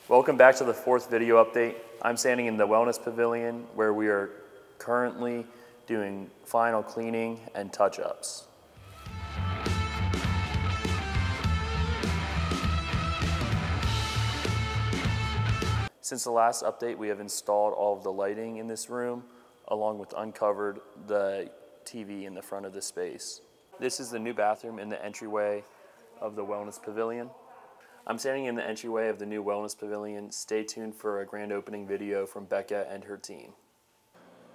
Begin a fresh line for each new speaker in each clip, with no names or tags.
Welcome back to the fourth video update. I'm standing in the Wellness Pavilion where we are currently doing final cleaning and touch-ups. Since the last update, we have installed all of the lighting in this room, along with uncovered the TV in the front of the space. This is the new bathroom in the entryway of the Wellness Pavilion. I'm standing in the entryway of the new Wellness Pavilion. Stay tuned for a grand opening video from Becca and her team.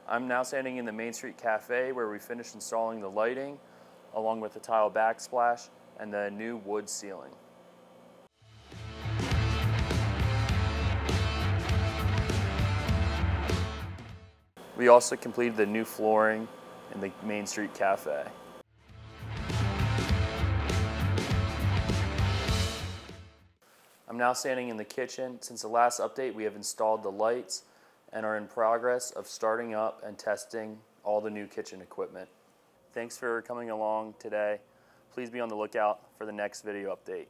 I'm now standing in the Main Street Cafe where we finished installing the lighting, along with the tile backsplash and the new wood ceiling. We also completed the new flooring in the Main Street Cafe. I'm now standing in the kitchen. Since the last update, we have installed the lights and are in progress of starting up and testing all the new kitchen equipment. Thanks for coming along today. Please be on the lookout for the next video update.